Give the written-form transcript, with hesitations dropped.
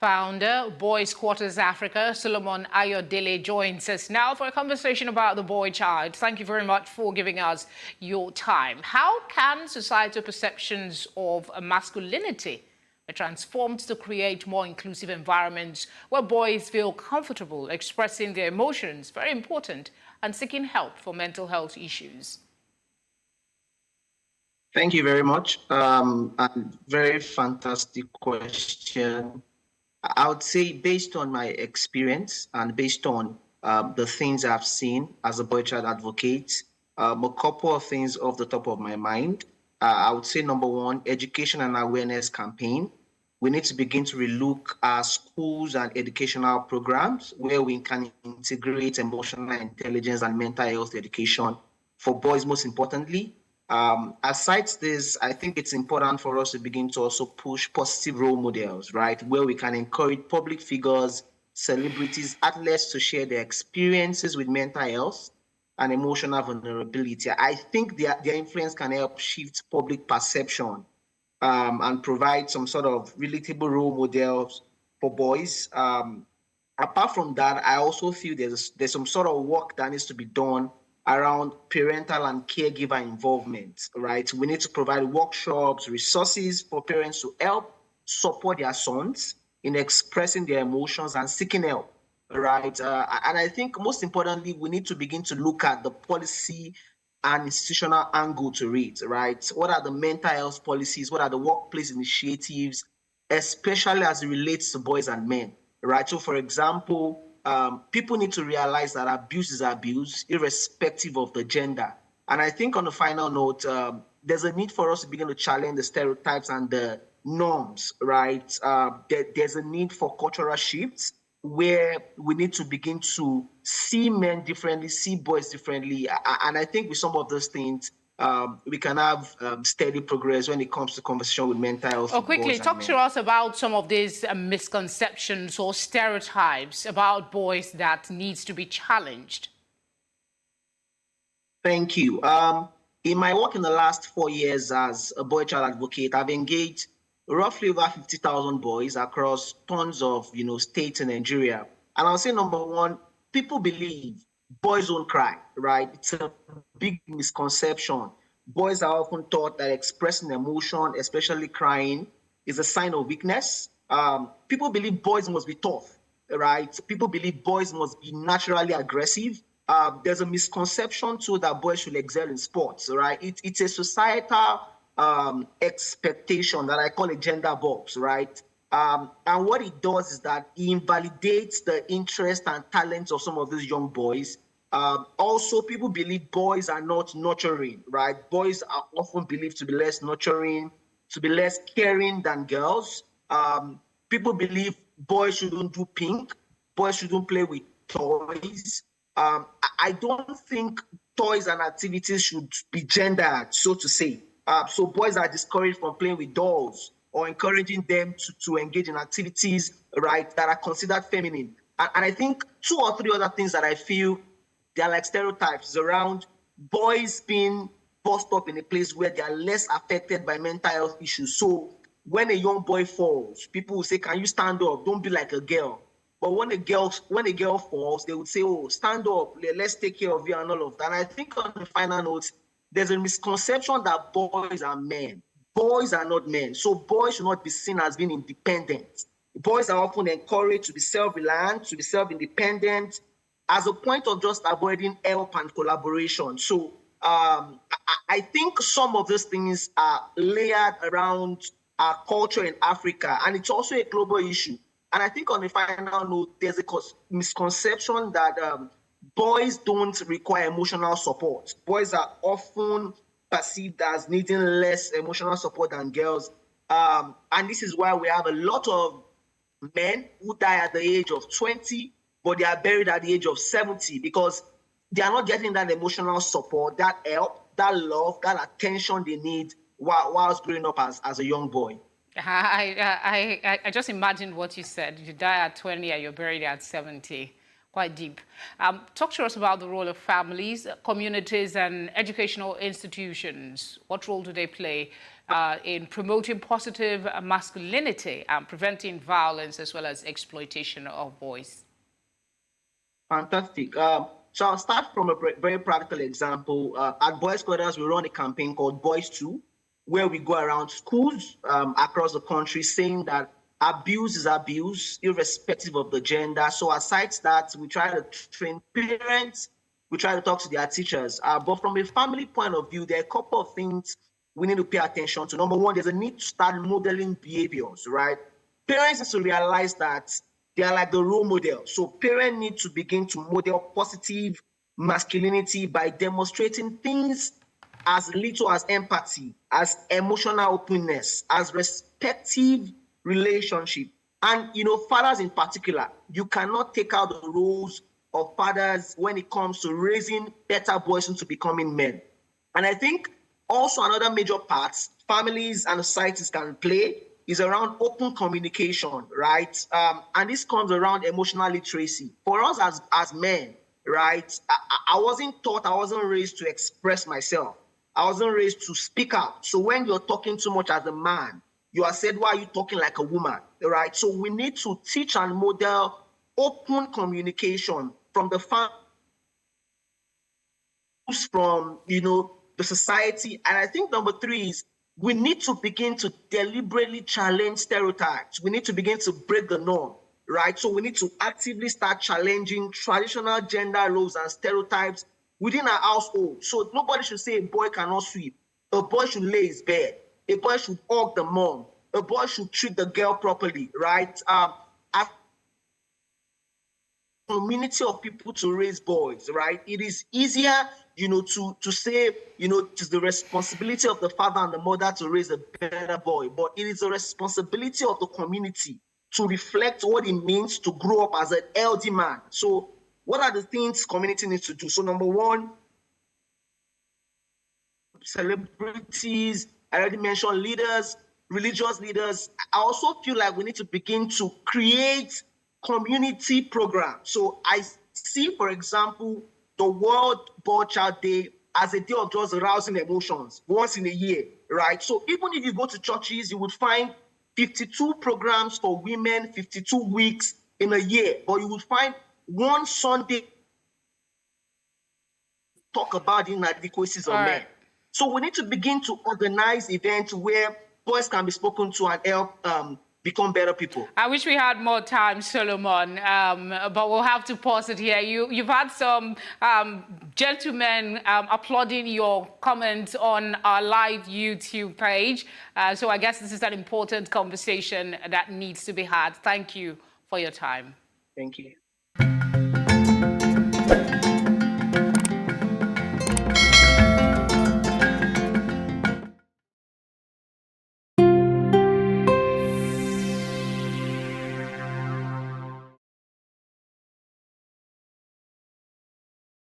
Founder, Boys Quarters Africa, Solomon Ayodele joins us now for a conversation about the boy child. Thank you very much for giving us your time. How can societal perceptions of masculinity be transformed to create more inclusive environments where boys feel comfortable expressing their emotions, very important, and seeking help for mental health issues? Thank you very much. A very fantastic question. I would say, based on my experience and based on the things I've seen as a boy child advocate, a couple of things off the top of my mind. I would say, number one, education and awareness campaign. We need to begin to relook our schools and educational programs where we can integrate emotional intelligence and mental health education for boys, most importantly. Aside this, I think it's important for us to begin to also push positive role models, right? Where we can encourage public figures, celebrities, athletes to share their experiences with mental health and emotional vulnerability. I think their influence can help shift public perception and provide some sort of relatable role models for boys. Apart from that, I also feel there's some sort of work that needs to be done around parental and caregiver involvement, right? We need to provide workshops, resources for parents to help support their sons in expressing their emotions and seeking help, right? And I think most importantly, we need to begin to look at the policy and institutional angle to it, right? What are the mental health policies? What are the workplace initiatives, especially as it relates to boys and men, right? So, for example, people need to realize that abuse is abuse, irrespective of the gender. And I think on the final note, there's a need for us to begin to challenge the stereotypes and the norms, right? There's a need for cultural shifts where we need to begin to see men differently, see boys differently. And I think with some of those things, we can have steady progress when it comes to conversation with mental health. Oh, quickly, talk to us about some of these misconceptions or stereotypes about boys that needs to be challenged. Thank you. In my work in the last 4 years as a boy child advocate, I've engaged roughly over 50,000 boys across tons of states in Nigeria. And I'll say number one, people believe boys don't cry, right? It's a big misconception. Boys are often taught that expressing emotion, especially crying, is a sign of weakness. People believe boys must be tough, right? People believe boys must be naturally aggressive. There's a misconception too that boys should excel in sports, right? It's a societal expectation that I call a gender box, right? And what it does is that it invalidates the interest and talents of some of these young boys. Also, people believe boys are not nurturing, right? Boys are often believed to be less nurturing, to be less caring than girls. People believe boys shouldn't do pink, boys shouldn't play with toys. I don't think toys and activities should be gendered, so to say. So boys are discouraged from playing with dolls or encouraging them to engage in activities, right, that are considered feminine. And I think 2 or 3 other things that I feel they're like stereotypes around boys being bossed up in a place where they are less affected by mental health issues. So when a young boy falls, people will say, "Can you stand up? Don't be like a girl." But when a girl falls, they would say, "Oh, stand up, let's take care of you," and all of that. And I think on the final note, there's a misconception that boys are men. Boys are not men. So boys should not be seen as being independent. Boys are often encouraged to be self-reliant, to be self-independent, as a point of just avoiding help and collaboration. So I think some of these things are layered around our culture in Africa, and it's also a global issue. And I think on the final note, there's a misconception that boys don't require emotional support. Boys are often perceived as needing less emotional support than girls. And this is why we have a lot of men who die at the age of 20, but they are buried at the age of 70 because they are not getting that emotional support, that help, that love, that attention they need whilst growing up as a young boy. I just imagined what you said. You die at 20 and you're buried at 70. quite deep. Talk to us about the role of families, communities, and educational institutions. What role do they play in promoting positive masculinity and preventing violence as well as exploitation of boys? Fantastic. So I'll start from a very practical example. At Boys Quarters, we run a campaign called Boys 2, where we go around schools across the country saying that abuse is abuse, irrespective of the gender. So aside that, we try to train parents, we try to talk to their teachers. But from a family point of view, there are a couple of things we need to pay attention to. Number one, there's a need to start modeling behaviors, right? Parents need to realize that they are like the role model. So parents need to begin to model positive masculinity by demonstrating things as little as empathy, as emotional openness, as respective relationship. And, fathers in particular, you cannot take out the roles of fathers when it comes to raising better boys into becoming men. And I think also another major part families and societies can play is around open communication, right? And this comes around emotional literacy. For us as men, right, I wasn't taught, I wasn't raised to express myself. I wasn't raised to speak out. So when you're talking too much as a man, you are said, why are you talking like a woman, right? So we need to teach and model open communication from the family, from, the society. And I think number three is we need to begin to deliberately challenge stereotypes. We need to begin to break the norm, right? So we need to actively start challenging traditional gender roles and stereotypes within our household. So nobody should say a boy cannot sweep. A boy should lay his bed. A boy should hug the mom. A boy should treat the girl properly, right? A community of people to raise boys, right? It is easier, to say, it is the responsibility of the father and the mother to raise a better boy, but it is the responsibility of the community to reflect what it means to grow up as an healthy man. So what are the things community needs to do? So number one, celebrities, I already mentioned leaders, religious leaders. I also feel like we need to begin to create community programs. So I see, for example, the World Boy Child Day as a day of just arousing emotions once in a year, right? So even if you go to churches, you would find 52 programs for women, 52 weeks in a year, but you would find one Sunday talk about the inadequacies of men. So we need to begin to organize events where boys can be spoken to and help become better people. I wish we had more time, Solomon, but we'll have to pause it here. You've had some gentlemen applauding your comments on our live YouTube page. So I guess this is an important conversation that needs to be had. Thank you for your time. Thank you.